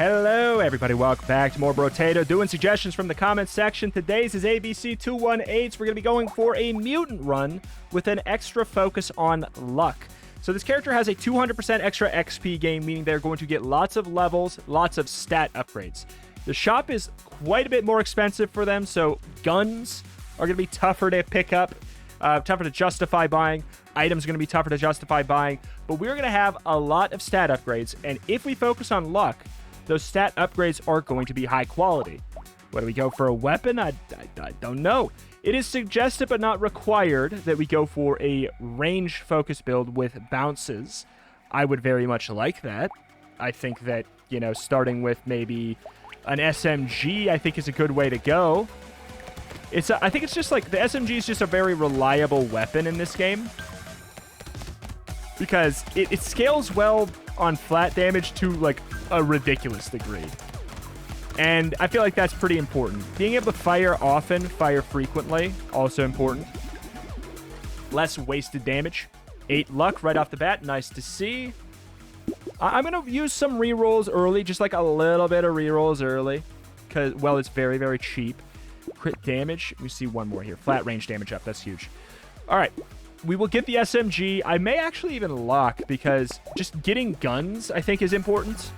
Hello, everybody. Welcome back to more Brotato. Doing suggestions from the comments section. Today's is ABC218. We're going to be going for a mutant run with an extra focus on luck. So this character has a 200% extra XP gain, meaning they're going to get lots of levels, lots of stat upgrades. The shop is quite a bit more expensive for them, so guns are going to be tougher to pick up, tougher to justify buying. Items are going to be tougher to justify buying, but we're going to have a lot of stat upgrades, and if we focus on luck, those stat upgrades are going to be high quality. What do we go for a weapon? I don't know. It is suggested but not required that we go for a range focus build with bounces. I would very much like that. I think that, you know, starting with maybe an SMG, I think is a good way to go. I think it's just like the SMG is just a very reliable weapon in this game because it scales well on flat damage to like a ridiculous degree. And I feel like that's pretty important. Being able to fire often, fire frequently, also important. Less wasted damage. 8 luck right off the bat. Nice to see. I'm going to use some rerolls early, just like a little bit of rerolls early. Because, well, it's very, very cheap. Crit damage. We see one more here. Flat range damage up. That's huge. All right. We will get the SMG. I may actually even lock because just getting guns, I think, is important.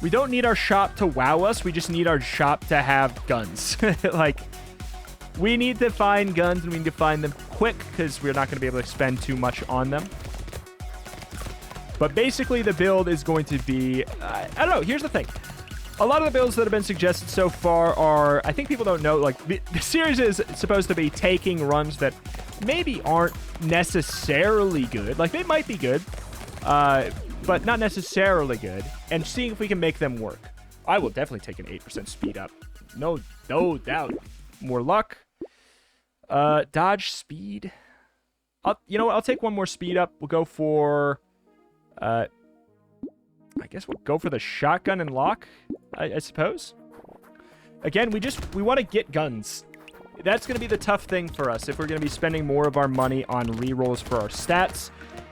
We don't need our shop to wow us. We just need our shop to have guns. Like, we need to find guns, and we need to find them quick because we're not going to be able to spend too much on them. But basically, the build is going to be... I don't know. Here's the thing. A lot of the builds that have been suggested so far are... I think people don't know. Like, the series is supposed to be taking runs that maybe aren't necessarily good. Like, they might be good. But not necessarily good, and seeing if we can make them work. I will definitely take an 8% speed up. No doubt. More luck. Dodge speed. You know what? I'll take one more speed up. We'll go for... I guess we'll go for the shotgun and lock, I suppose. Again, we want to get guns. That's going to be the tough thing for us if we're going to be spending more of our money on rerolls for our stats.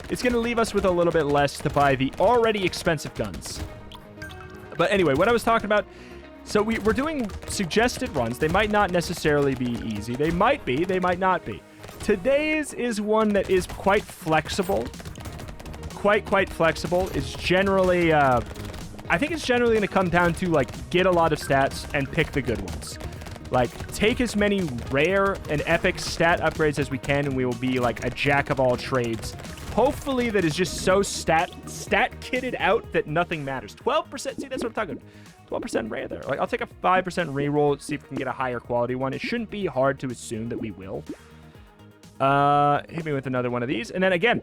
It's going to leave us with a little bit less to buy the already expensive guns. But anyway, what I was talking about... So we're doing suggested runs. They might not necessarily be easy. They might be. They might not be. Today's is one that is quite flexible. Quite flexible. It's generally... I think it's generally going to come down to, like, get a lot of stats and pick the good ones. Like, take as many rare and epic stat upgrades as we can, and we will be, like, a jack of all trades. Hopefully that is just so stat kitted out that nothing matters. 12%, see, that's what I'm talking about. 12% rare there. Like, I'll take a 5% reroll, see if we can get a higher quality one. It shouldn't be hard to assume that we will. Hit me with another one of these. And then again,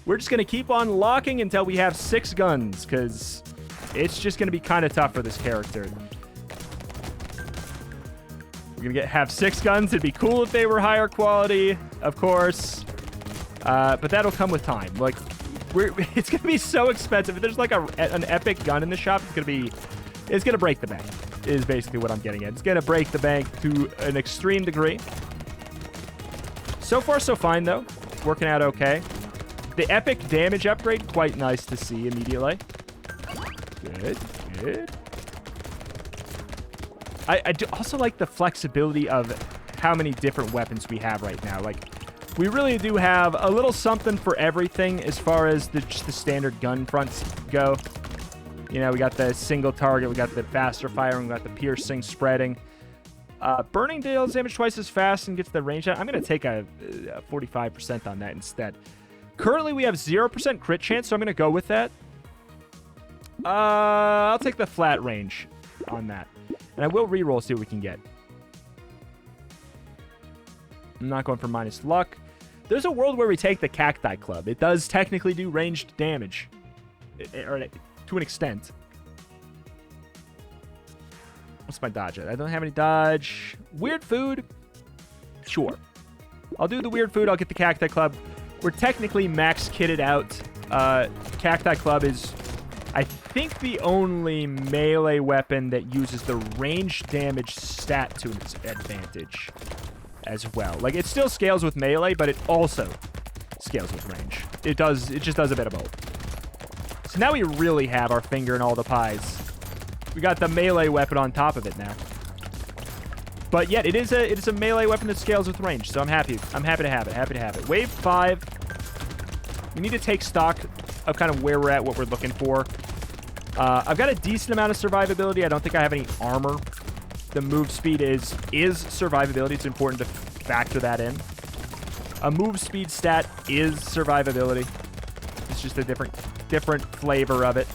we're just going to keep on locking until we have 6 guns, because it's just going to be kind of tough for this character. We're going to have 6 guns. It'd be cool if they were higher quality, of course. But that'll come with time. Like, it's going to be so expensive. If there's like an epic gun in the shop, it's going to break the bank, is basically what I'm getting at. It's going to break the bank to an extreme degree. So far, so fine, though. Working out okay. The epic damage upgrade, quite nice to see immediately. Good. I do also like the flexibility of how many different weapons we have right now. Like, we really do have a little something for everything as far as just the standard gun fronts go. You know, we got the single target, we got the faster firing, we got the piercing, spreading. Burning deals damage twice as fast and gets the range out. I'm going to take a 45% on that instead. Currently, we have 0% crit chance, so I'm going to go with that. I'll take the flat range on that. And I will reroll, see what we can get. I'm not going for minus luck. There's a world where we take the Cacti Club. It does technically do ranged damage. Or to an extent. What's my dodge at? I don't have any dodge. Weird food? Sure. I'll do the weird food. I'll get the Cacti Club. We're technically max kitted out. Cacti Club is, I think, the only melee weapon that uses the range damage stat to its advantage as well. Like, it still scales with melee, but it also scales with range. It just does a bit of both. So now we really have our finger in all the pies. We got the melee weapon on top of it now. But yet, it is a melee weapon that scales with range, so I'm happy. I'm happy to have it. Happy to have it. Wave 5. We need to take stock of kind of where we're at, what we're looking for. I've got a decent amount of survivability. I don't think I have any armor. The move speed is survivability. It's important to factor that in. A move speed stat is survivability. It's just a different flavor of it.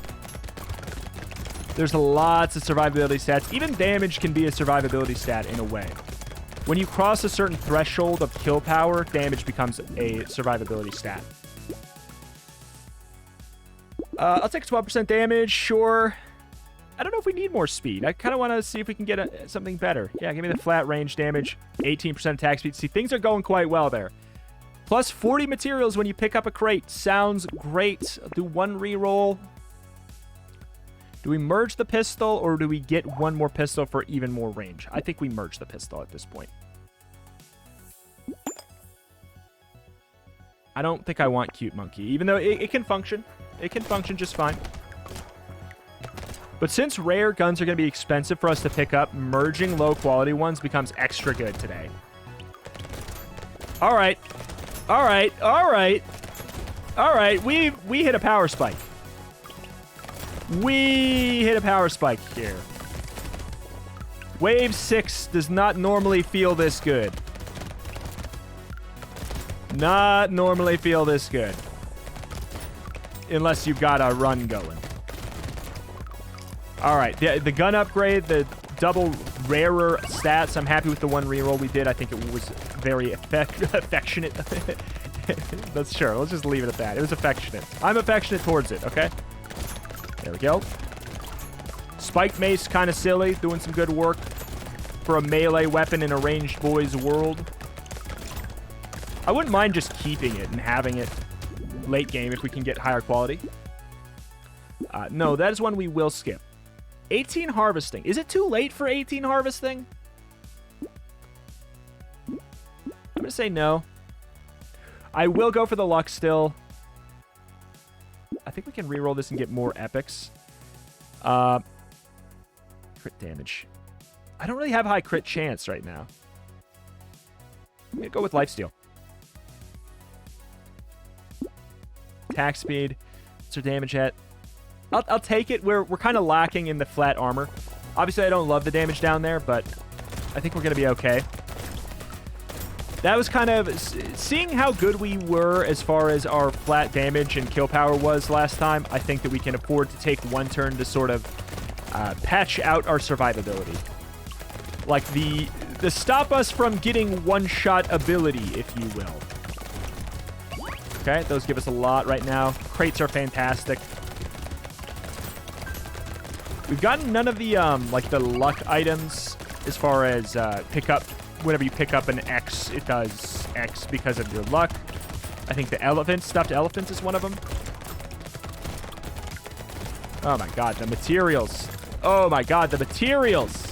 There's lots of survivability stats. Even damage can be a survivability stat in a way. When you cross a certain threshold of kill power, damage becomes a survivability stat. I'll take 12% damage, sure. I don't know if we need more speed. I kind of want to see if we can get something better. Yeah, give me the flat range damage, 18% attack speed. See, things are going quite well there. Plus 40 materials when you pick up a crate. Sounds great. I'll do one reroll. Do we merge the pistol, or do we get one more pistol for even more range? I think we merge the pistol at this point. I don't think I want Cute Monkey, even though it can function. It can function just fine. But since rare guns are going to be expensive for us to pick up, merging low-quality ones becomes extra good today. All right. All right. All right. All right. We hit a power spike. We hit a power spike here. Wave 6 does not normally feel this good. Not normally feel this good. Unless you've got a run going. All right, the gun upgrade, the double rarer stats. I'm happy with the one reroll we did. I think it was very affectionate. That's sure. Let's just leave it at that. It was affectionate. I'm affectionate towards it, okay? There we go. Spiked mace, kind of silly. Doing some good work for a melee weapon in a ranged boys world. I wouldn't mind just keeping it and having it late game if we can get higher quality. No, that is one we will skip. 18 harvesting. Is it too late for 18 harvesting? I'm going to say no. I will go for the luck still. I think we can reroll this and get more epics. Crit damage. I don't really have high crit chance right now. I'm going to go with lifesteal. Attack speed. What's our damage at? I'll take it. We're kind of lacking in the flat armor. Obviously, I don't love the damage down there, but I think we're going to be okay. That was kind of... Seeing how good we were as far as our flat damage and kill power was last time, I think that we can afford to take one turn to sort of patch out our survivability. Like the stop us from getting one-shot ability, if you will. Okay, those give us a lot right now. Crates are fantastic. We've gotten none of the, like, the luck items as far as pick up. Whenever you pick up an X, it does X because of your luck. I think the elephant, stuffed elephant is one of them. Oh, my God, the materials. Oh, my God, the materials.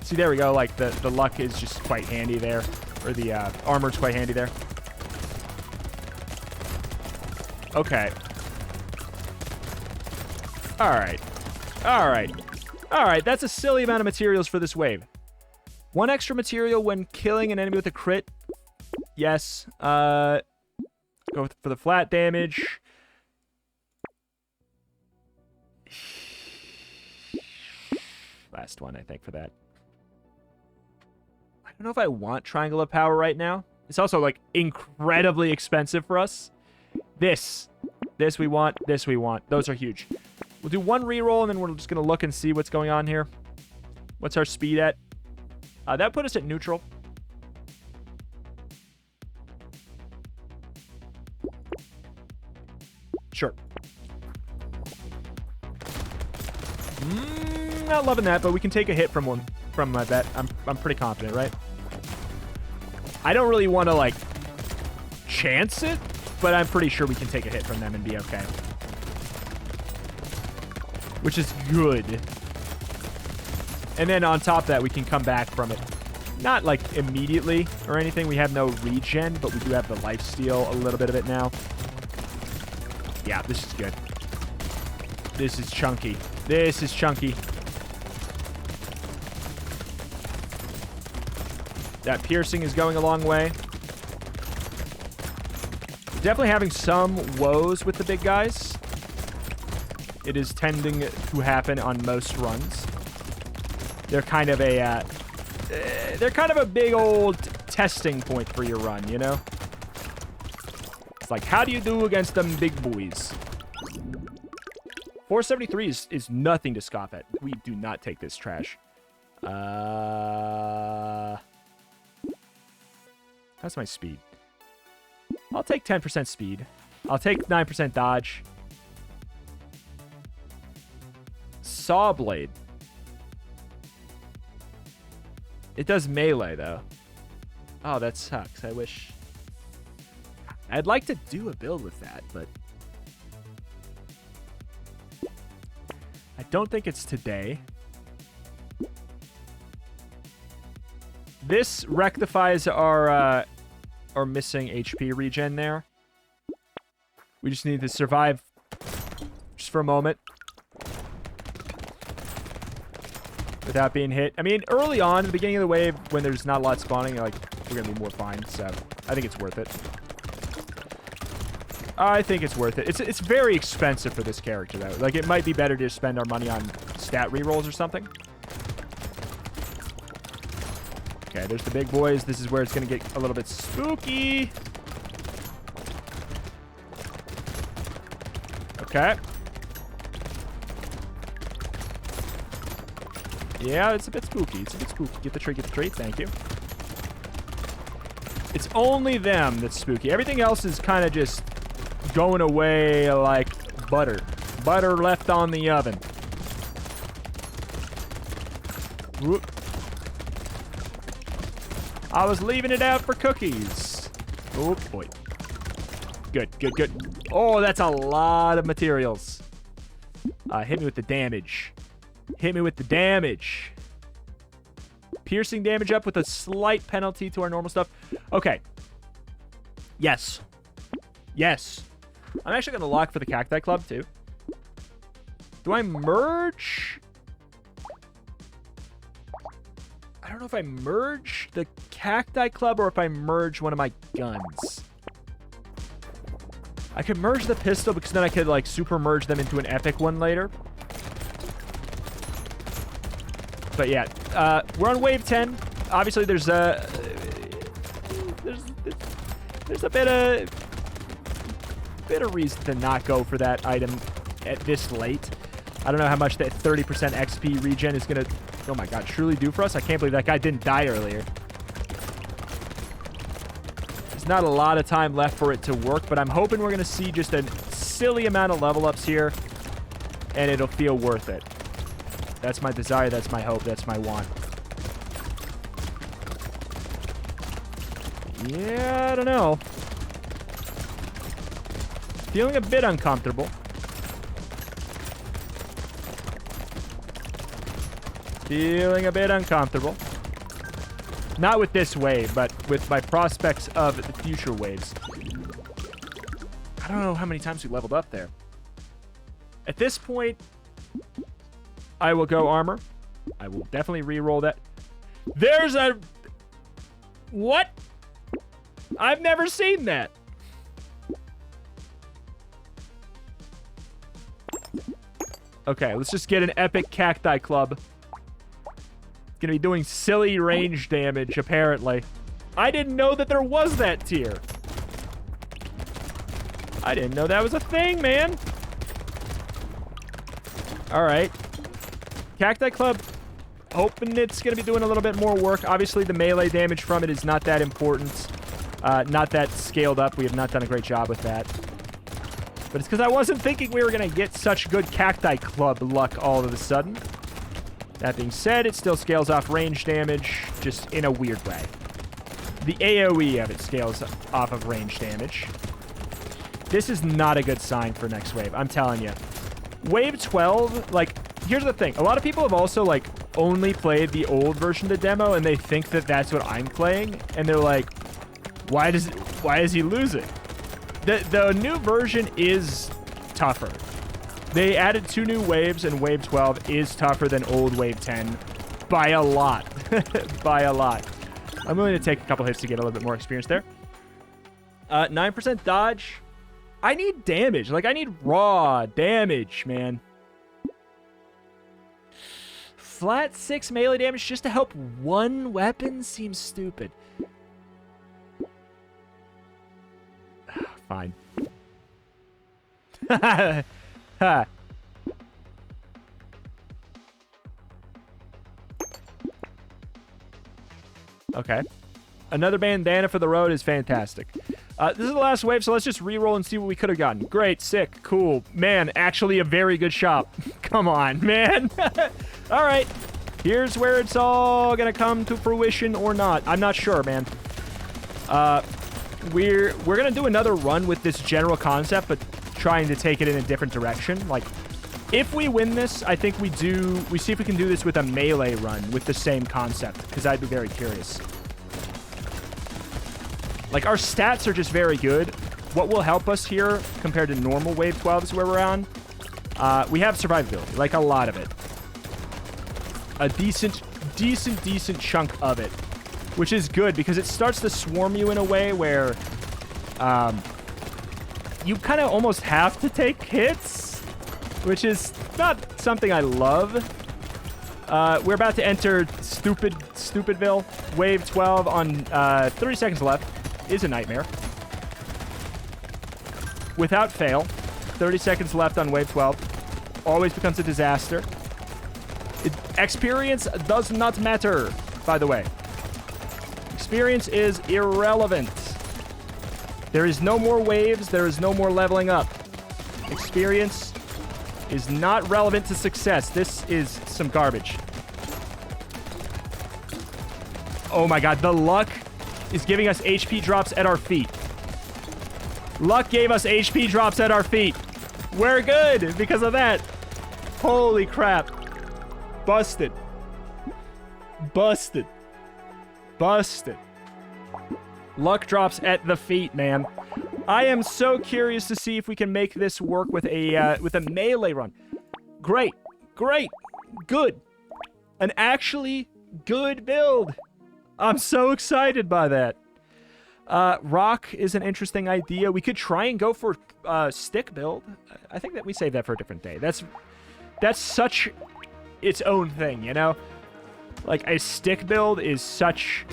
See, there we go. Like, the luck is just quite handy there. Or the armor's quite handy there. Okay. All right. All right. All right. That's a silly amount of materials for this wave. One extra material when killing an enemy with a crit. Yes. Go for the flat damage. Last one, I think, for that. I don't know if I want Triangle of Power right now. It's also, like, incredibly expensive for us. This we want. This we want. Those are huge. We'll do one reroll, and then we're just going to look and see what's going on here. What's our speed at? That put us at neutral. Sure. Not loving that, but we can take a hit from one from that. I'm pretty confident, right? I don't really want to, like, chance it, but I'm pretty sure we can take a hit from them and be okay. Which is good. And then on top of that, we can come back from it. Not, like, immediately or anything. We have no regen, but we do have the lifesteal, a little bit of it now. Yeah, this is good. This is chunky. This is chunky. That piercing is going a long way. Definitely having some woes with the big guys. It is tending to happen on most runs. They're kind of a big old testing point for your run, you know? It's like, how do you do against them big boys? 473 is nothing to scoff at. We do not take this trash. How's my speed? I'll take 10% speed. I'll take 9% dodge. Saw blade. It does melee, though. Oh, that sucks. I wish... I'd like to do a build with that, but... I don't think it's today. This rectifies our missing HP regen there. We just need to survive just for a moment without being hit. I mean, early on, at the beginning of the wave, when there's not a lot spawning, like, we're going to be more fine, so I think it's worth it. I think it's worth it. It's very expensive for this character, though. Like, it might be better to spend our money on stat rerolls or something. Okay, there's the big boys. This is where it's going to get a little bit spooky. Okay. Yeah, it's a bit spooky. It's a bit spooky. Get the tree, get the tree. Thank you. It's only them that's spooky. Everything else is kind of just going away like butter. Butter left on the oven. Whoop. I was leaving it out for cookies. Oh, boy. Good, good, good. Oh, that's a lot of materials. Hit me with the damage. Hit me with the damage. Piercing damage up with a slight penalty to our normal stuff. Okay. Yes. Yes. I'm actually going to lock for the Cacti Club, too. Do I merge? I don't know if I merge the Cacti Club or if I merge one of my guns. I could merge the pistol because then I could, like, super merge them into an epic one later. But yeah, we're on wave 10. Obviously, there's a bit of reason to not go for that item at this late. I don't know how much that 30% XP regen is gonna, oh my god, truly do for us. I can't believe that guy didn't die earlier. There's not a lot of time left for it to work, but I'm hoping we're gonna see just a silly amount of level ups here, and it'll feel worth it. That's my desire, that's my hope, that's my want. Yeah, I don't know. Feeling a bit uncomfortable. Feeling a bit uncomfortable. Not with this wave, but with my prospects of the future waves. I don't know how many times we leveled up there. At this point, I will go armor. I will definitely re-roll that. There's a... What? I've never seen that. Okay, let's just get an epic Cacti Club. It's gonna be doing silly range damage, apparently. I didn't know that there was that tier. I didn't know that was a thing, man. Alright. Cacti Club, hoping it's going to be doing a little bit more work. Obviously, the melee damage from it is not that important. Not that scaled up. We have not done a great job with that. But it's because I wasn't thinking we were going to get such good Cacti Club luck all of a sudden. That being said, it still scales off range damage, just in a weird way. The AoE of it scales off of range damage. This is not a good sign for next wave, I'm telling you. Wave 12, like... Here's the thing. A lot of people have also, like, only played the old version of the demo, and they think that that's what I'm playing. And they're like, why is he losing? The new version is tougher. They added 2 new waves, and Wave 12 is tougher than old Wave 10 by a lot. By a lot. I'm willing to take a couple hits to get a little bit more experience there. 9% dodge. I need damage. Like, I need raw damage, man. Flat 6 melee damage just to help one weapon seems stupid. Fine. Ha. Okay. Another bandana for the road is fantastic. This is the last wave, so let's just reroll and see what we could have gotten. Great, sick, cool. Man, actually a very good shop. Come on, man. All right. Here's where it's all going to come to fruition or not. I'm not sure, man. We're going to do another run with this general concept, but trying to take it in a different direction. Like, if we win this, I think we see if we can do this with a melee run with the same concept, because I'd be very curious. Like, our stats are just very good. What will help us here compared to normal Wave 12s where we're on, we have survivability, like a lot of it. A decent chunk of it, which is good because it starts to swarm you in a way where you kind of almost have to take hits, which is not something I love. We're about to enter Stupidville. Wave 12 on 30 seconds left is a nightmare. Without fail. 30 seconds left on Wave 12. Always becomes a disaster. Experience does not matter, by the way. Experience is irrelevant. There is no more waves. There is no more leveling up. Experience is not relevant to success. This is some garbage. Oh my god, the luck is giving us HP drops at our feet. Luck gave us HP drops at our feet. We're good because of that. Holy crap. Busted. Busted. Busted. Luck drops at the feet, man. I am so curious to see if we can make this work with a melee run. Great. Great. Good. An actually good build. I'm so excited by that. Rock is an interesting idea. We could try and go for stick build. I think that we save that for a different day. That's such its own thing, you know? Like, a stick build is such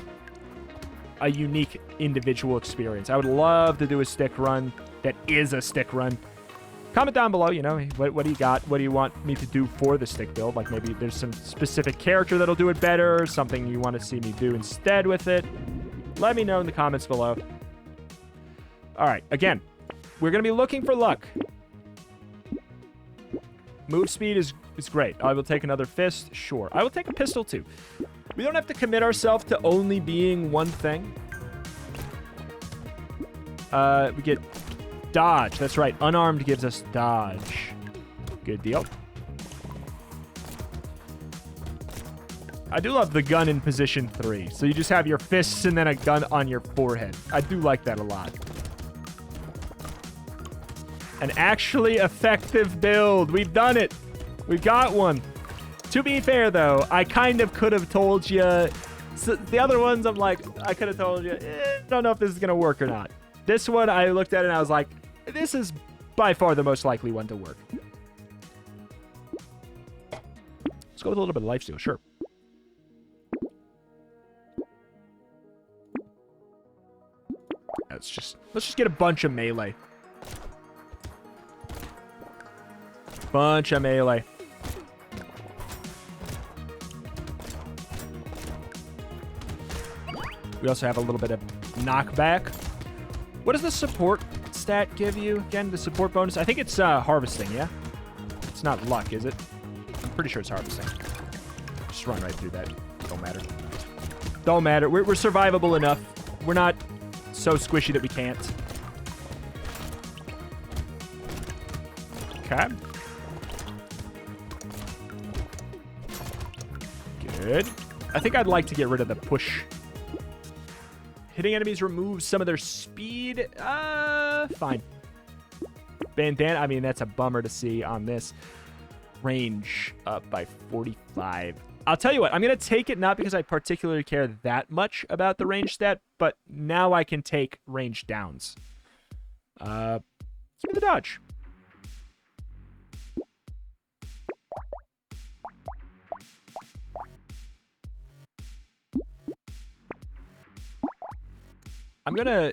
a unique individual experience. I would love to do a stick run that is a stick run. Comment down below, you know, what do you got? What do you want me to do for the stick build? Like, maybe there's some specific character that'll do it better, something you want to see me do instead with it. Let me know in the comments below. All right, again, we're going to be looking for luck. Move speed is great. I will take another fist, sure. I will take a pistol too. We don't have to commit ourselves to only being one thing. We get dodge. That's right. Unarmed gives us dodge. Good deal. I do love the gun in position 3. So you just have your fists and then a gun on your forehead. I do like that a lot. An actually effective build. We've done it. We've got one. To be fair, though, I kind of could have told you. So the other ones, I'm like, I could have told you, don't know if this is going to work or not. This one, I looked at it and I was like, this is by far the most likely one to work. Let's go with a little bit of lifesteal, sure. Let's just get a bunch of melee. Bunch of melee. We also have a little bit of knockback. What does the support stat give you? Again, the support bonus. I think it's harvesting, yeah? It's not luck, is it? I'm pretty sure it's harvesting. Just run right through that. Don't matter. Don't matter. We're survivable enough. We're not so squishy that we can't. Okay. Good. I think I'd like to get rid of the push. Hitting enemies removes some of their speed. Fine. bandana. I mean, that's a bummer to see on this. Range up by 45. I'll tell you what, I'm going to take it not because I particularly care that much about the range stat, but now I can take range downs. Give me the dodge. I'm gonna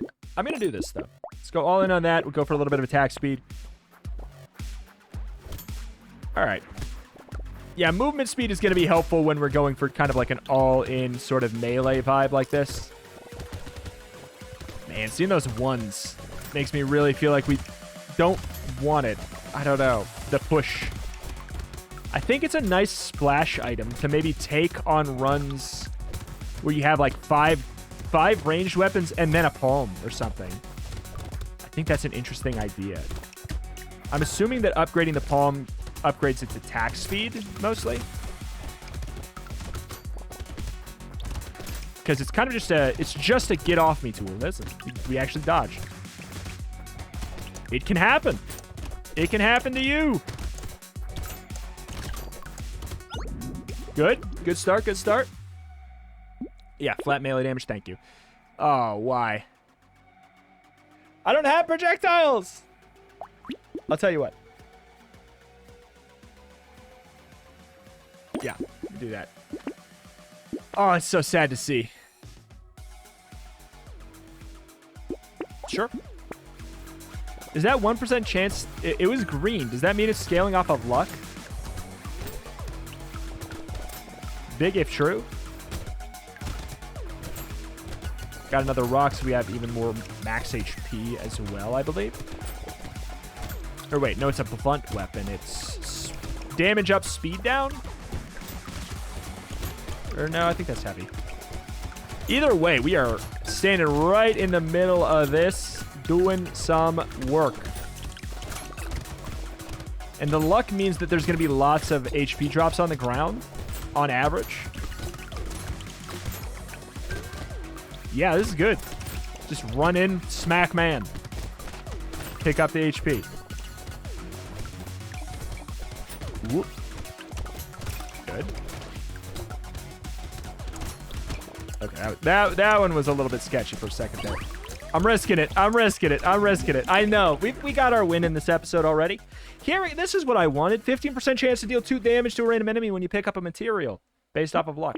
do this though. Let's go all in on that. We'll go for a little bit of attack speed. All right. Yeah, movement speed is going to be helpful when we're going for kind of like an all-in sort of melee vibe like this. Man, seeing those ones makes me really feel like we don't want it. I don't know. The push. I think it's a nice splash item to maybe take on runs where you have like five ranged weapons and then a palm or something. I think that's an interesting idea. I'm assuming that upgrading the palm upgrades its attack speed, mostly. Because it's kind of just a get off me tool, isn't it? We actually dodged. It can happen. It can happen to you. Good. Good start. Good start. Yeah, flat melee damage. Thank you. Oh, why? I don't have projectiles. I'll tell you what. Yeah, do that. Oh, it's so sad to see. Sure. Is that 1% chance? It was green. Does that mean it's scaling off of luck? Big if true. Got another rock, so we have even more max HP as well, I believe. Or wait, no, it's a blunt weapon. It's damage up, speed down? Or no, I think that's heavy. Either way, we are standing right in the middle of this, doing some work. And the luck means that there's going to be lots of HP drops on the ground, on average. Yeah, this is good. Just run in, smack man. Pick up the HP. Whoop. Good. Okay, that one was a little bit sketchy for a second there. I'm risking it. I'm risking it. I'm risking it. I know. We got our win in this episode already. Here, this is what I wanted. 15% chance to deal 2 damage to a random enemy when you pick up a material based off of luck.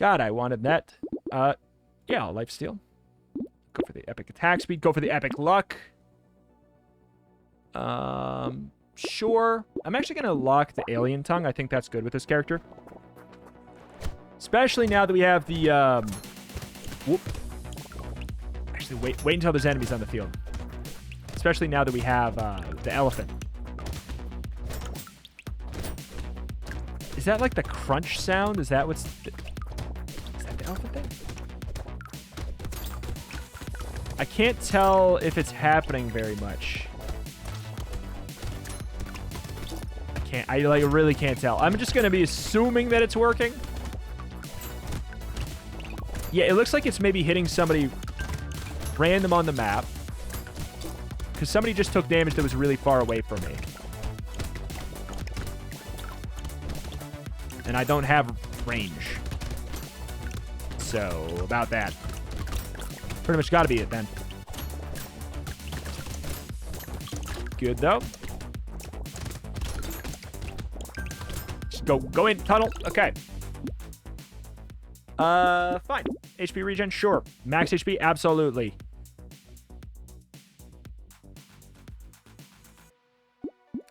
God, I wanted that. Yeah, life steal. Go for the epic attack speed. Go for the epic luck. Sure. I'm actually going to lock the alien tongue. I think that's good with this character. Especially now that we have the, whoop. Actually, wait until there's enemies on the field. Especially now that we have, the elephant. Is that like the crunch sound? Is that what's... Is that the elephant thing? I can't tell if it's happening very much. I really can't tell. I'm just going to be assuming that it's working. Yeah, it looks like it's maybe hitting somebody random on the map. Because somebody just took damage that was really far away from me. And I don't have range. So, about that. Pretty much gotta be it then. Good though. Just go in, tunnel. Okay. Fine. HP regen, sure. Max HP, absolutely.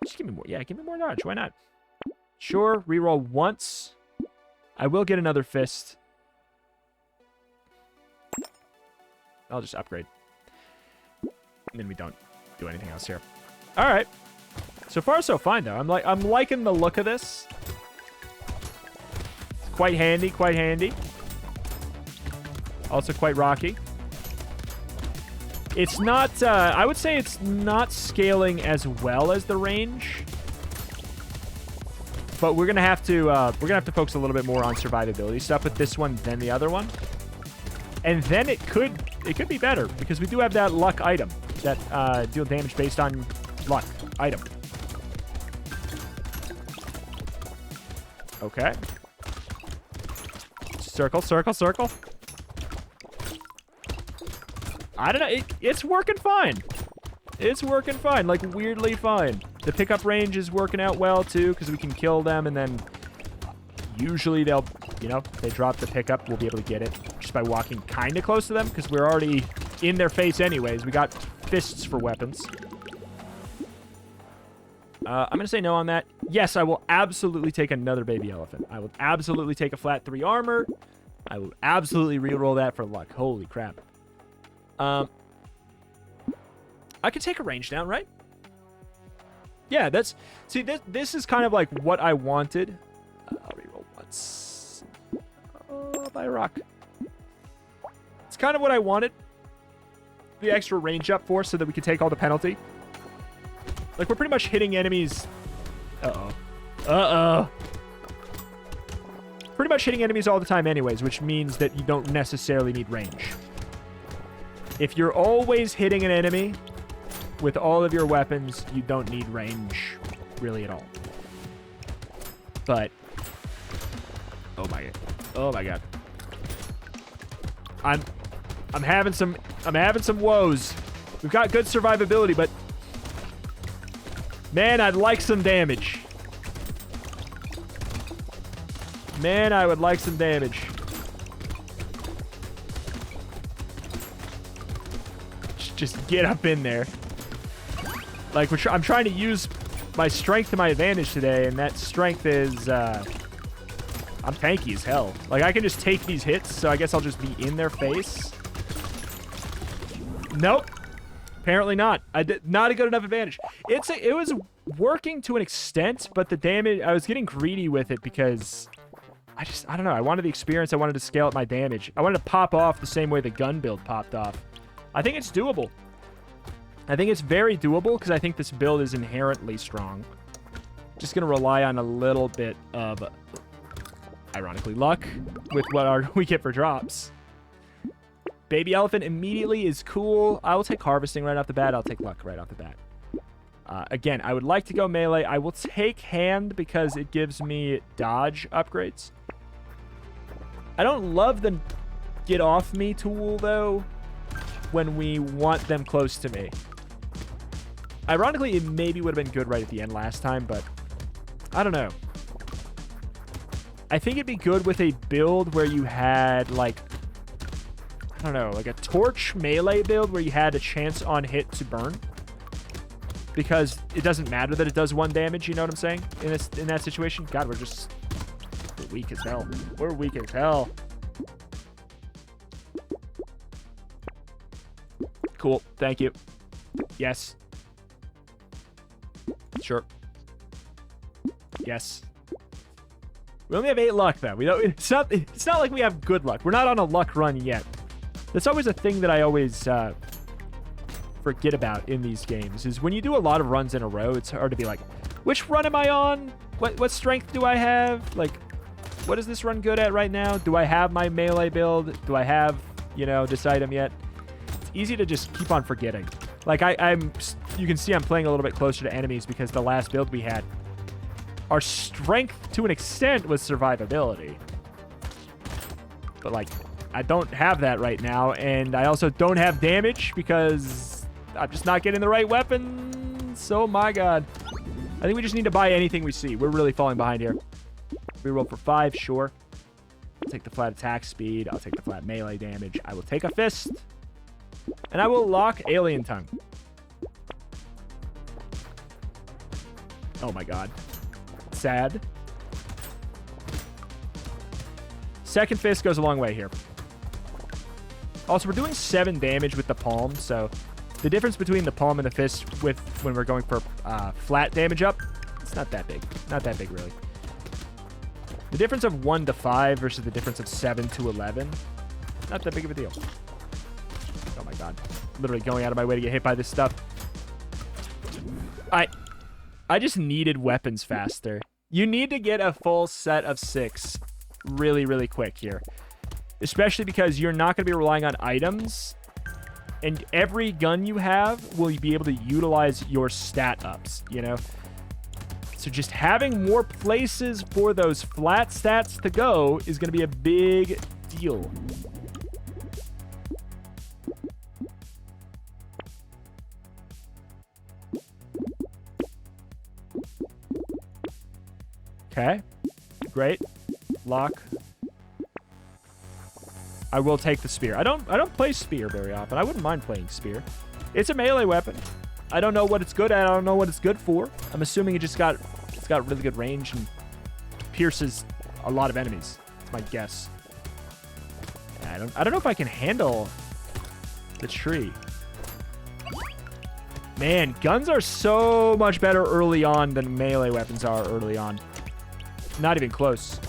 Just give me more. Yeah, give me more dodge. Why not? Sure. Reroll once. I will get another fist. I'll just upgrade. And then we don't do anything else here. All right. So far, so fine, though. I'm liking the look of this. It's quite handy, quite handy. Also quite rocky. It's not, I would say it's not scaling as well as the range. But we're gonna have to focus a little bit more on survivability stuff with this one than the other one. And then it could be better because we do have that luck item that deal damage based on Luck. Item. Okay. Circle, circle, circle. I don't know. It's working fine. It's working fine. Like, weirdly fine. The pickup range is working out well, too, because we can kill them, and then usually they'll, you know, they drop the pickup. We'll be able to get it just by walking kind of close to them, because we're already in their face anyways. We got fists for weapons. I'm going to say no on that. Yes, I will absolutely take another baby elephant. I will absolutely take a flat 3 armor. I will absolutely reroll that for luck. Holy crap. I could take a range down, right? Yeah, that's... See, this is kind of like what I wanted. I'll reroll once. Oh, by a rock. It's kind of what I wanted. The extra range up for so that we could take all the penalty. Like, we're pretty much hitting enemies... Uh-oh. Uh-oh. Pretty much hitting enemies all the time anyways, which means that you don't necessarily need range. If you're always hitting an enemy with all of your weapons, you don't need range really at all. But... Oh my god. Oh my god. I'm having some woes. We've got good survivability, but... Man, I'd like some damage. Man, I would like some damage. Just get up in there. Like, I'm trying to use my strength to my advantage today, and that strength is, I'm tanky as hell. Like, I can just take these hits, so I guess I'll just be in their face. Nope. Apparently not. Not a good enough advantage. It was working to an extent, but the damage... I was getting greedy with it because... I don't know. I wanted the experience. I wanted to scale up my damage. I wanted to pop off the same way the gun build popped off. I think it's doable. I think it's very doable because I think this build is inherently strong. Just going to rely on a little bit of, ironically, luck with what we get for drops. Baby elephant immediately is cool. I will take harvesting right off the bat. I'll take luck right off the bat. Again, I would like to go melee. I will take hand because it gives me dodge upgrades. I don't love the get off me tool, though, when we want them close to me. Ironically, it maybe would have been good right at the end last time, but I don't know. I think it'd be good with a build where you had, like, I don't know, like a torch melee build where you had a chance on hit to burn. Because it doesn't matter that it does 1 damage, you know what I'm saying? In that situation. God, we're weak as hell. We're weak as hell. Cool. Thank you. Yes. Sure. Yes. We only have 8 luck, though. It's not like we have good luck. We're not on a luck run yet. That's always a thing that I always forget about in these games, is when you do a lot of runs in a row, it's hard to be like, which run am I on? What strength do I have? Like, what is this run good at right now? Do I have my melee build? Do I have, you know, this item yet? It's easy to just keep on forgetting. Like, you can see I'm playing a little bit closer to enemies because the last build we had, our strength to an extent was survivability. But, like, I don't have that right now, and I also don't have damage because I'm just not getting the right weapons. Oh my god. I think we just need to buy anything we see. We're really falling behind here. Reroll for 5, sure. I'll take the flat attack speed. I'll take the flat melee damage. I will take a fist. And I will lock alien tongue. Oh my god. Sad. Second fist goes a long way here. Also, we're doing 7 damage with the palm, so the difference between the palm and the fist when we're going for flat damage up, it's not that big. Not that big, really. The difference of 1 to 5 versus the difference of 7 to 11, not that big of a deal. Oh my god. Literally going out of my way to get hit by this stuff. I just needed weapons faster. You need to get a full set of 6 really, really quick here. Especially because you're not going to be relying on items And every gun you have will be able to utilize your stat ups, you know? So just having more places for those flat stats to go is going to be a big deal. Okay. Great. Lock. I will take the spear. I don't play spear very often. I wouldn't mind playing spear. It's a melee weapon. I don't know what it's good at. I don't know what it's good for. I'm assuming it's got really good range and pierces a lot of enemies. That's my guess. I don't know if I can handle the tree. Man, guns are so much better early on than melee weapons are early on. Not even close.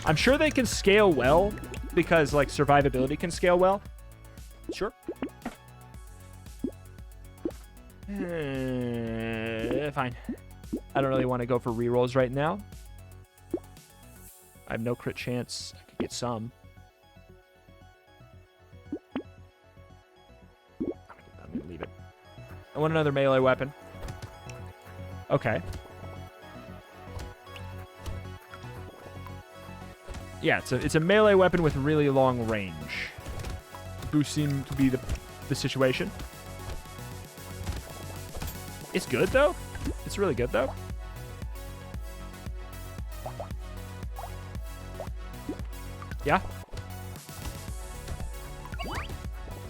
I'm sure they can scale well because like survivability can scale well. Sure. Fine. I don't really want to go for rerolls right now. I have no crit chance. I could get some. I'm going to leave it. I want another melee weapon. Okay. Yeah, it's a melee weapon with really long range. Do seem to be the situation. It's good, though. It's really good, though. Yeah.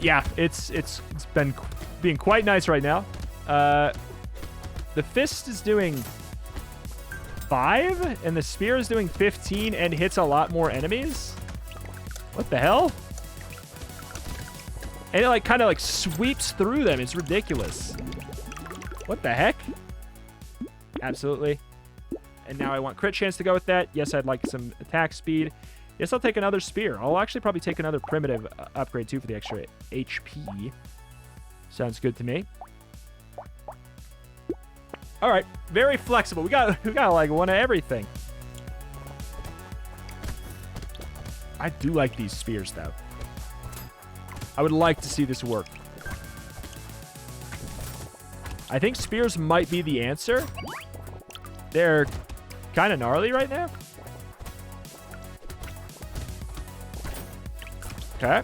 Yeah, it's been being quite nice right now. The fist is doing 5, and the spear is doing 15 and hits a lot more enemies. What the hell? And it like kind of like sweeps through them. It's ridiculous. What the heck? Absolutely. And now I want crit chance to go with that. Yes, I'd like some attack speed. Yes, I'll take another spear. I'll actually probably take another primitive upgrade too for the extra HP. Sounds good to me. All right, very flexible. We got like one of everything. I do like these spears though. I would like to see this work. I think spears might be the answer. They're kind of gnarly right now. Okay.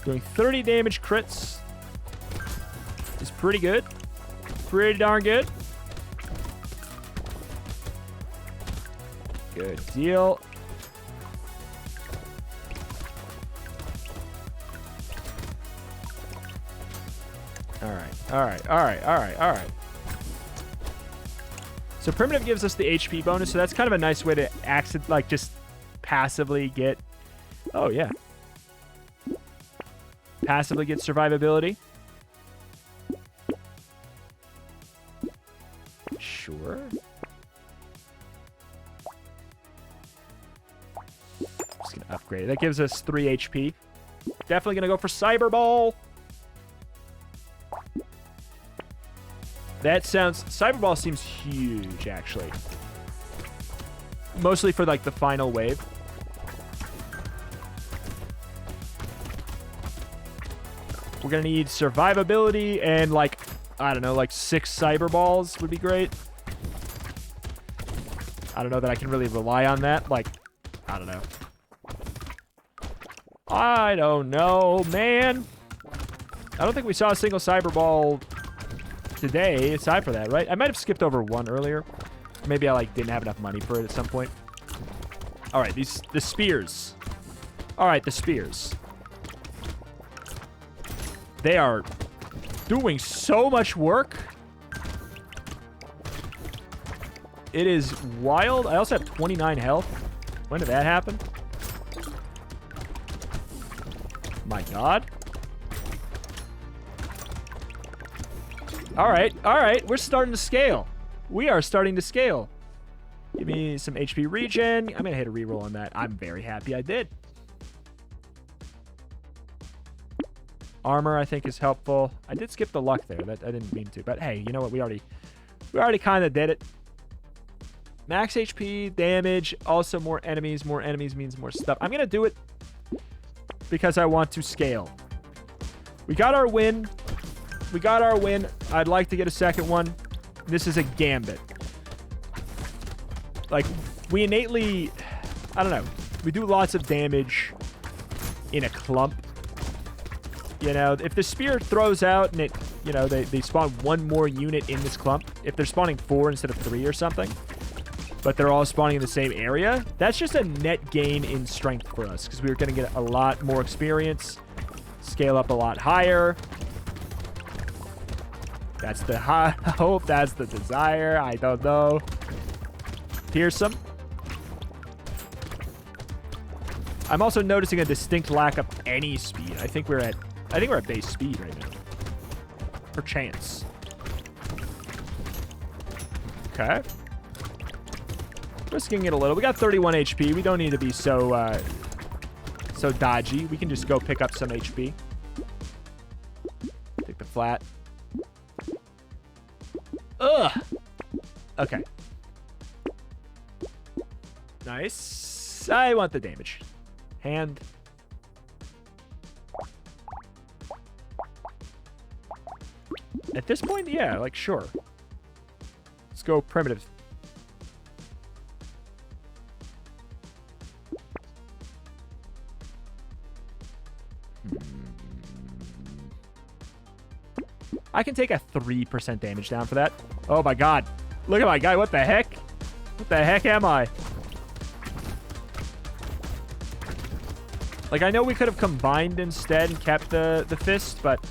Doing 30 damage crits is pretty good. Pretty darn good. Good deal. All right. So primitive gives us the HP bonus, so that's kind of a nice way to just passively get... Oh, yeah. Passively get survivability. Sure. Just going to upgrade. That gives us 3 HP. Definitely going to go for Cyber Ball. That sounds... Cyber Ball seems huge, actually. Mostly for, like, the final wave. We're going to need survivability and, like, I don't know, like 6 Cyber Balls would be great. I don't know that I can really rely on that. Like, I don't know. I don't know, man. I don't think we saw a single Cyber Ball today, aside for that, right? I might have skipped over one earlier. Maybe I, like, didn't have enough money for it at some point. All right, the spears. All right, the spears. They are doing so much work. It is wild. I also have 29 health. When did that happen? My God. All right. We're starting to scale. We are starting to scale. Give me some HP regen. I'm going to hit a reroll on that. I'm very happy I did. Armor, I think, is helpful. I did skip the luck there. That I didn't mean to. But hey, you know what? We already kind of did it. Max HP, damage, also more enemies. More enemies means more stuff. I'm going to do it because I want to scale. We got our win. We got our win. I'd like to get a second one. This is a gambit. Like, we innately... I don't know. We do lots of damage in a clump. You know, if the spear throws out and it... You know, they spawn one more unit in this clump. If they're spawning 4 instead of 3 or something, but they're all spawning in the same area, that's just a net gain in strength for us, because we're going to get a lot more experience, scale up a lot higher. That's the hope. That's the desire. I don't know. Fearsome. I'm also noticing a distinct lack of any speed. I think we're at base speed right now. Perchance. Okay. Risking it a little. We got 31 HP. We don't need to be so dodgy. We can just go pick up some HP. Take the flat. Ugh. Okay. Nice. I want the damage. Hand. At this point, yeah, like, sure. Let's go primitive. I can take a 3% damage down for that. Oh my god. Look at my guy. What the heck? What the heck am I? Like, I know we could have combined instead and kept the fist, but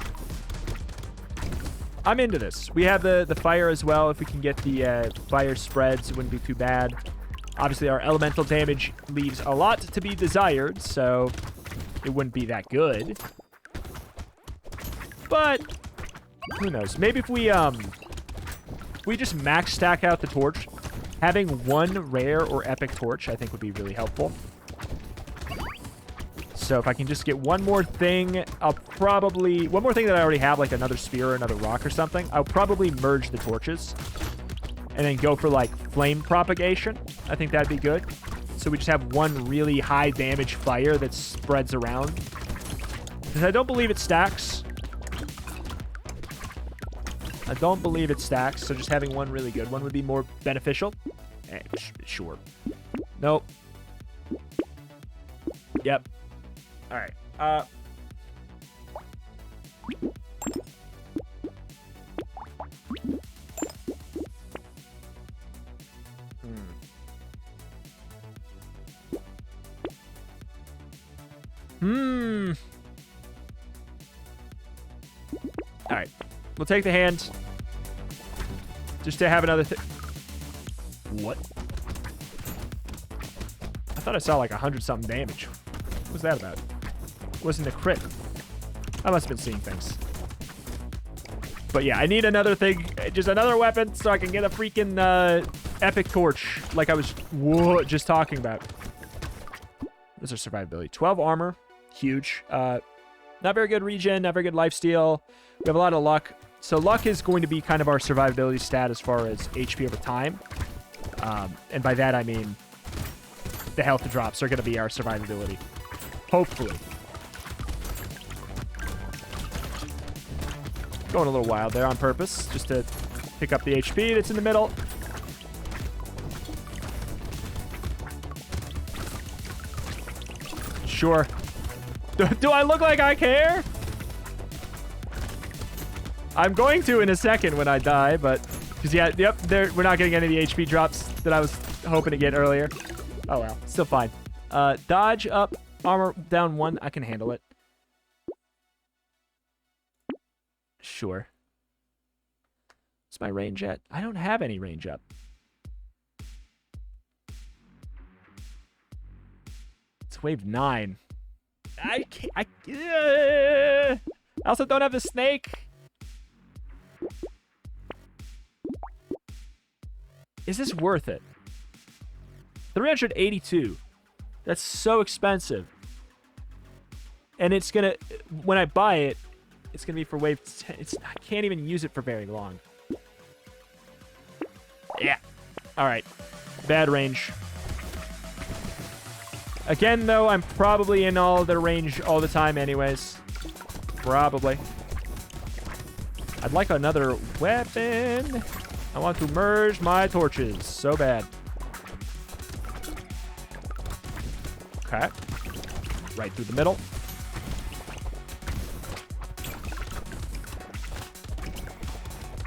I'm into this. We have the fire as well. If we can get the fire spreads, it wouldn't be too bad. Obviously, our elemental damage leaves a lot to be desired, so it wouldn't be that good. But who knows? Maybe if we just max stack out the torch, having one rare or epic torch, I think would be really helpful. So if I can just get one more thing, one more thing that I already have, like another spear or another rock or something, I'll probably merge the torches and then go for like flame propagation. I think that'd be good. So we just have one really high damage fire that spreads around. Because I don't believe it stacks. I don't believe it stacks, so just having one really good one would be more beneficial. Sure. Nope. Yep. All right. All right. We'll take the hand. Just to have another thing. What? I thought I saw like 100-something damage. What was that about? It wasn't a crit. I must have been seeing things. But yeah, I need another thing. Just another weapon so I can get a freaking epic torch like I was just talking about. Those are survivability. 12 armor. Huge. Not very good regen. Not very good lifesteal. We have a lot of luck. So luck is going to be kind of our survivability stat as far as HP over time. And by that, I mean the health drops are going to be our survivability. Hopefully. Going a little wild there on purpose, just to pick up the HP that's in the middle. Sure. Do I look like I care? I'm going to in a second when I die, but... Because, yeah, yep, we're not getting any of the HP drops that I was hoping to get earlier. Oh, well. Still fine. Dodge up. Armor down 1. I can handle it. Sure. What's my range at? I don't have any range up. It's wave 9. I can't... I also don't have the snake. Is this worth it? 382. That's so expensive. And it's gonna... When I buy it, it's gonna be for wave 10. I can't even use it for very long. Yeah. Alright. Bad range. Again, though, I'm probably in all their range all the time anyways. Probably. I'd like another weapon. I want to merge my torches so bad. Okay. Right through the middle.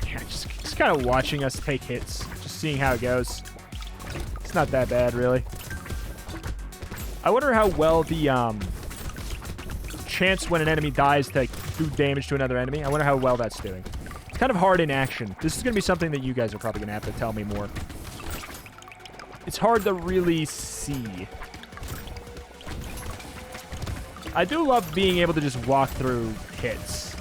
Yeah, just kind of watching us take hits. Just seeing how it goes. It's not that bad, really. I wonder how well the chance when an enemy dies to do damage to another enemy. I wonder how well that's doing. It's kind of hard in action. This is going to be something that you guys are probably going to have to tell me more. It's hard to really see. I do love being able to just walk through hits.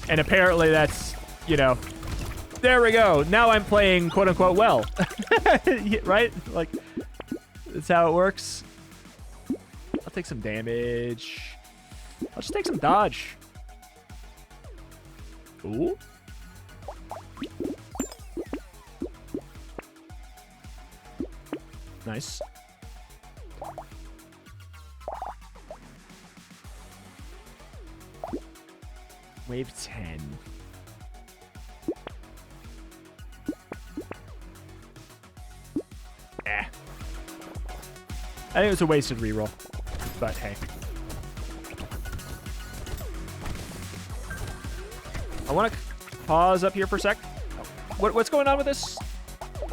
And apparently that's, you know, there we go. Now I'm playing quote-unquote well. Right? Like, that's how it works. I'll take some damage. I'll just take some dodge. Ooh. Nice. Wave 10. Eh. I think it was a wasted reroll. But hey. I want to pause up here for a sec. What's going on with this?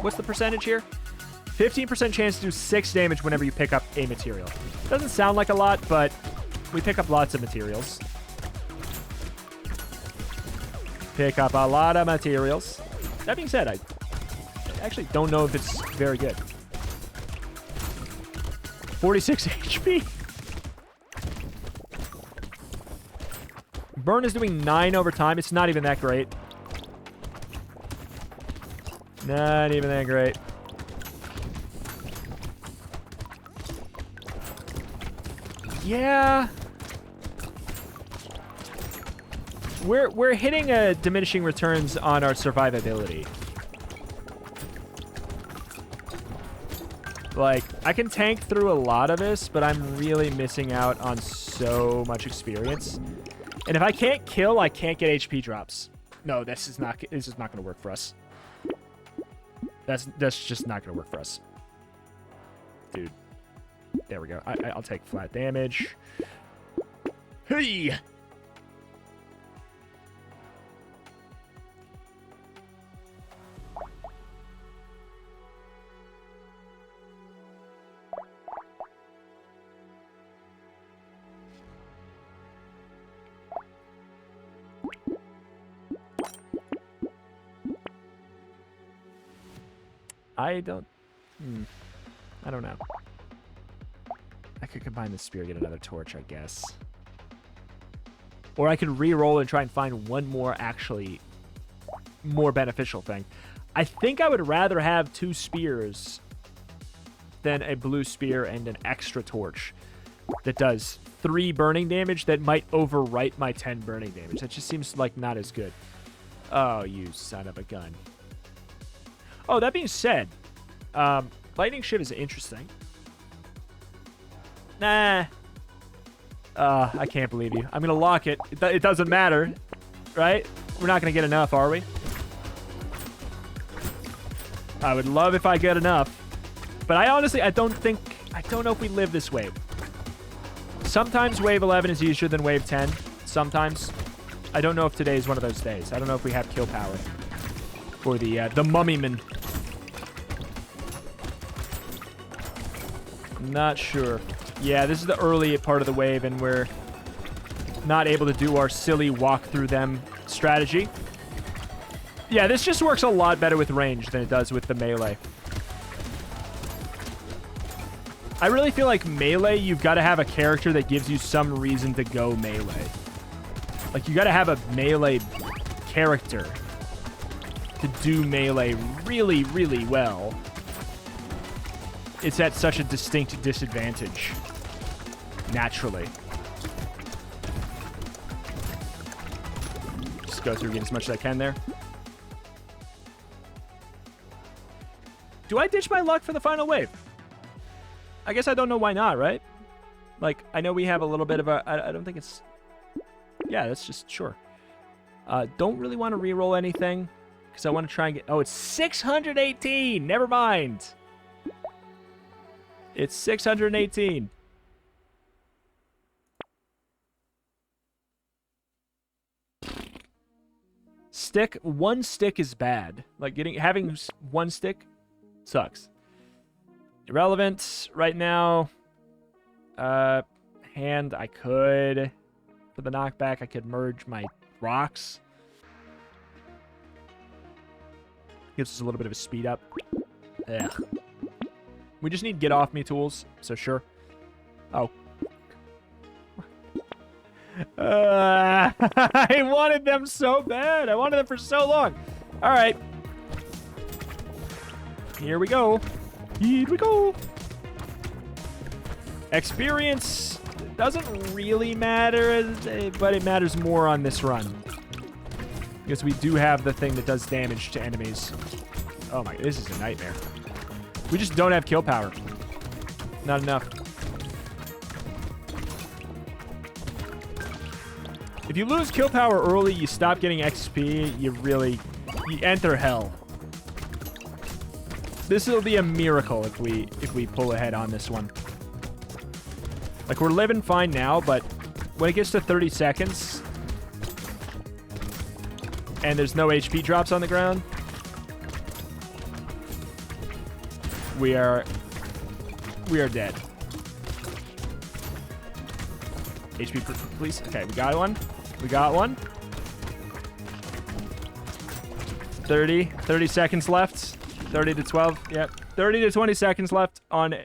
What's the percentage here? 15% chance to do 6 damage whenever you pick up a material. Doesn't sound like a lot, but we pick up lots of materials. Pick up a lot of materials. That being said, I actually don't know if it's very good. 46 HP. Burn is doing 9 over time. It's not even that great. Not even that great. Yeah. We're hitting a diminishing returns on our survivability. Like, I can tank through a lot of this, but I'm really missing out on so much experience. And if I can't kill, I can't get HP drops. No, this is not going to work for us. That's just not going to work for us. Dude. There we go. I'll take flat damage. Hey! I don't know. I could combine the spear, get another torch, I guess. Or I could re-roll and try and find one more actually more beneficial thing. I think I would rather have 2 spears than a blue spear and an extra torch that does 3 burning damage that might overwrite my 10 burning damage. That just seems like not as good. Oh, you son of a gun. Oh, that being said, Lightning Shiv is interesting. Nah. I can't believe you. I'm going to lock it. It doesn't matter, right? We're not going to get enough, are we? I would love if I get enough. But I honestly, I don't know if we live this wave. Sometimes wave 11 is easier than wave 10. Sometimes. I don't know if today is one of those days. I don't know if we have kill power for the Mummyman. Not sure. Yeah, this is the early part of the wave, and we're not able to do our silly walk through them strategy. Yeah, this just works a lot better with range than it does with the melee. I really feel like melee, you've got to have a character that gives you some reason to go melee. Like, you got to have a melee character to do melee really, really well. It's at such a distinct disadvantage. Naturally. Just go through, get as much as I can there. Do I ditch my luck for the final wave? I guess I don't know why not, right? Like, I know we have a little bit of a... I don't think it's... Yeah, that's just... Sure. Don't really want to reroll anything. Because I want to try and get... Oh, it's 618! Never mind! It's 618. One stick is bad. Like, having one stick sucks. Irrelevant right now. Hand, I could. For the knockback, I could merge my rocks. Gives us a little bit of a speed up. Ugh. We just need get off me tools, so sure. Oh. I wanted them so bad. I wanted them for so long. All right. Here we go. Here we go. Experience doesn't really matter, but it matters more on this run. Because we do have the thing that does damage to enemies. Oh my, this is a nightmare. We just don't have kill power. Not enough. If you lose kill power early, you stop getting XP, you enter hell. This will be a miracle if we pull ahead on this one. Like, we're living fine now, but when it gets to 30 seconds and there's no HP drops on the ground, we are dead. HP, please. Okay, we got one. We got one. 30 seconds left. 30 to 12. Yep. 30 to 20 seconds left on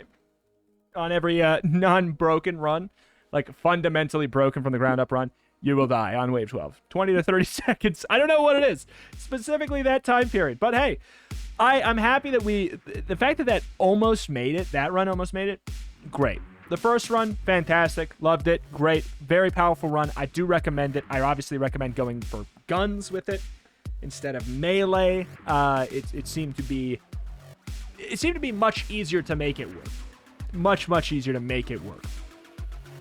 every non-broken run. Like, fundamentally broken from the ground up run. You will die on wave 12. 20 to 30 seconds. I don't know what it is. Specifically that time period. But hey, I'm happy that the fact that almost made it, that run almost made it, great. The first run, fantastic. Loved it. Great. Very powerful run. I do recommend it. I obviously recommend going for guns with it instead of melee. It seemed to be much easier to make it work. Much easier to make it work.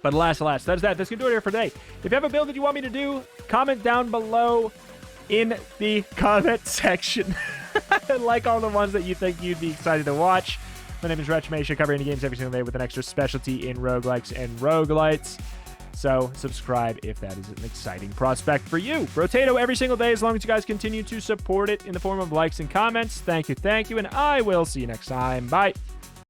But alas, that's that. That's going to do it here for today. If you have a build that you want me to do, comment down below in the comment section. Like all the ones that you think you'd be excited to watch. My name is Retchmation, covering any games every single day with an extra specialty in roguelikes and roguelites. So subscribe if that is an exciting prospect for you. Brotato every single day as long as you guys continue to support it in the form of likes and comments. Thank you, and I will see you next time. Bye.